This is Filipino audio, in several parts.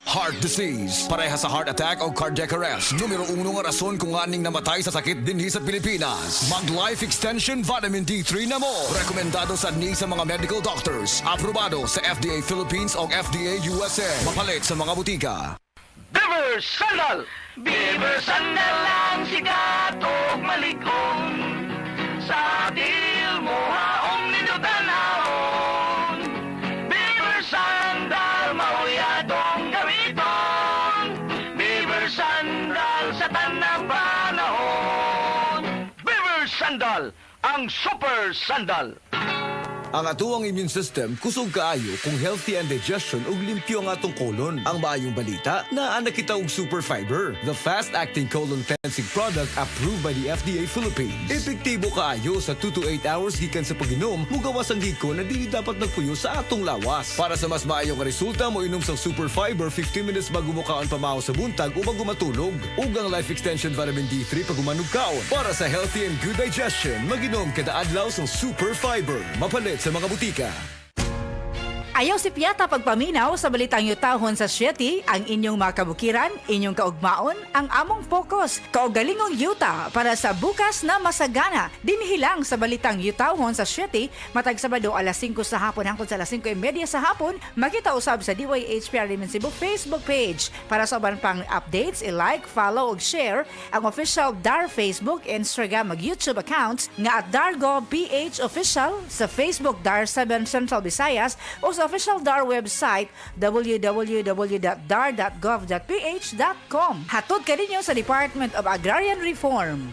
Heart disease, parehas sa heart attack o cardiac arrest. Numero 1 nga rason kung aning namatay sa sakit dinhi sa Pilipinas. Mag Life Extension Vitamin D3 na mo. Rekomendado sa ni sa mga medical doctors. Aprobado sa FDA Philippines o FDA USA. Mapalit sa mga butika. Beaver Sandal! Beaver Sandal ang sikat o malikong sa dil mo haong ninutanahon. Beaver Sandal, mahuyadong gamiton. Beaver Sandal sa tanang panahon. Beaver Sandal, ang super sandal. Ang atuang immune system kusog kaayo kung healthy ang digestion ug limpyo ang atong colon. Ang maayong balita, naa na kita og super fiber, the fast-acting colon cleansing product approved by the FDA Philippines. Epektibo kaayo sa 2 to 8 hours gikan sa pag-inom, mugawas ang giko na dili dapat nagpuyo sa atong lawas. Para sa mas maayong resulta, mo inom sa super fiber 15 minutes bago mo kaon pamahaw sa buntag o bago matulog. Ug ang Life Extension Vitamin D3 pag umanog kaon. Para sa healthy and good digestion, mag-inom kada adlaw sa super fiber. Mapalit sa mga butika. Ayaw si Piata pagpaminaw sa balitang yutahon sa Sieti, ang inyong mga kabukiran, inyong kaugmaon, ang among focus, kaugalingong yuta para sa bukas na masagana. Dinhilang sa balitang yutahon sa Sieti, matag Sabado alas 5 sa hapon hangtod sa alas 5:30 sa hapon, makita usab sa DYHPR Limen Cebu Facebook page. Para sa uban pang updates, i-like, follow ug share ang official DAR Facebook, Instagram ug YouTube accounts nga @Dargo PH Official sa Facebook DAR 7 Central Visayas o sa official DAR website www.dar.gov.ph.com. Hatod kaninyo sa Department of Agrarian Reform.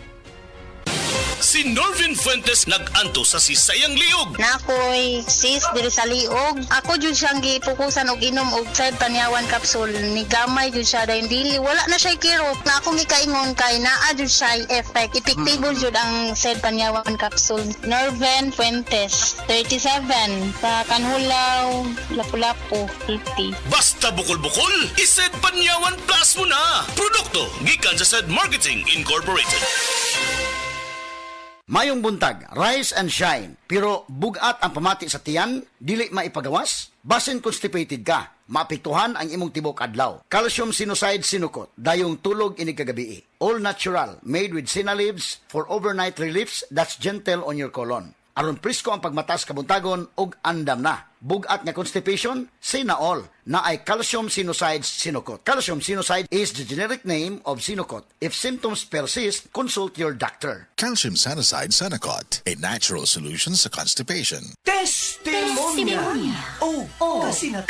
Si Norvin Fuentes nag-anto sa sisayang liog. Nakoy sis diri sa liog. Ako jud siyang gipukusan og inom og side panyawan capsule. Ni gamay jud siya dahil dili wala na siya kirot. Na akong gikaingon kay naa jud siya effect. Epektibo jud ang side panyawan capsule. Norvin Fuentes, 37, sa Kanhulaw, Lapu-Lapu, 50. Basta bukol-bukol, ised Panyawan Plus mo na. Produkto gikan sa Sed Marketing Incorporated. Mayong buntag, rise and shine. Pero bugat ang pamati sa tiyan, dili maipagawas? Basin constipated ka, maapektuhan ang imong tibok adlaw. Calcium Sinucide Sinukot, dayong tulog inig kagabi. All natural, made with sina leaves for overnight reliefs that's gentle on your colon. Aron presko ang pagmatas kabuntagon og andam na. Bugat nga constipation, say na all, na ay Calcium Sinucide Sinukot. Calcium Sinucide is the generic name of Sinukot. If symptoms persist, consult your doctor. Calcium Sinucide Senocot, a natural solution sa constipation. Testimonia. Oh, kasi na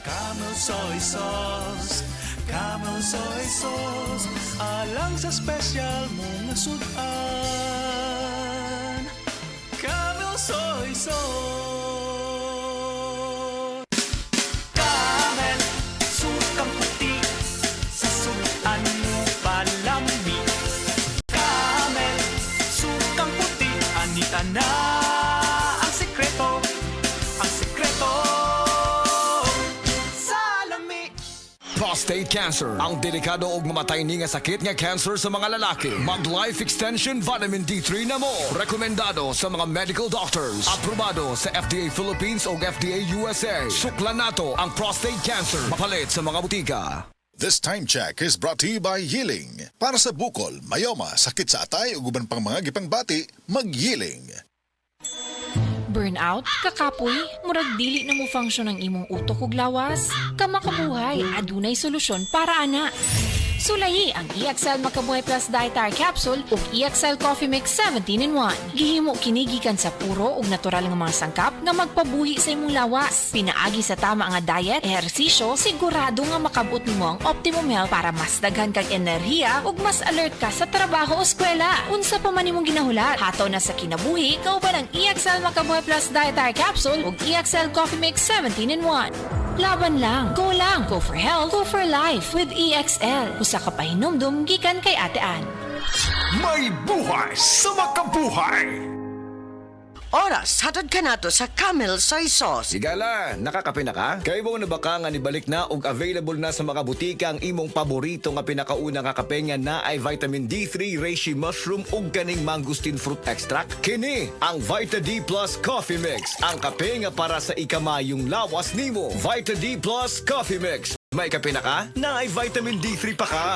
Camel soy sauce, Camel soy sauce, alang sa special mong sudan. Camel soy sauce. Camel, sukang puti, sa sudan mo palami. Camel, sukang puti, anita na ang sekreto, ang sekreto. Salami. Prostate cancer, ang delikado og mamatay ni nga sakit nga cancer sa mga lalaki. Mag Life Extension Vitamin D3 na mo. Rekomendado sa mga medical doctors. Aprobado sa FDA Philippines o FDA USA. Suklan nato ang prostate cancer. Mapalit sa mga butika. This time check is brought to you by Yiling. Para sa bukol, mayoma, sakit sa atay ug uban pang mga gipangbati, mag-Yiling. Burnout, kakapoy, murag dili na mo function ang imong utok ug lawas. Kamakabuhay, adunay solusyon para ana. Sulayi ang EXL Makabuhay Plus Dietary Capsule ug EXL Coffee Mix 17-in-1. Gihimo kini gikan sa puro ug natural nga mga sangkap nga magpabuhi sa imong lawas. Pinaagi sa tama nga diet, ehersisyo, sigurado nga makabot nimo ang optimum health para mas daghan kag enerhiya ug mas alert ka sa trabaho o eskwela. Unsa pa man imong ginahulat, hataw na sa kinabuhi, kauban ang EXL Makabuhay Plus Dietary Capsule ug EXL Coffee Mix 17-in-1. Laban lang. Go for health, go for life with EXL. Usa ka pahinumdum gikan kay Ate Ann. May buhay sa makabuhay! Oras, hatod ka nato sa Camel Soy Sauce. Sigala, nakakape na ka? Kay mo na baka nga nibalik na ug available na sa mga butika ang imong paborito nga pinakauna nga kape nga na ay vitamin D3, reishi mushroom ug ganing mangosteen fruit extract? Kini ang Vita D Plus Coffee Mix, ang kape nga para sa ikamayong lawas nimo. Vita D Plus Coffee Mix. May kape na ka? Na ay vitamin D3 pa ka.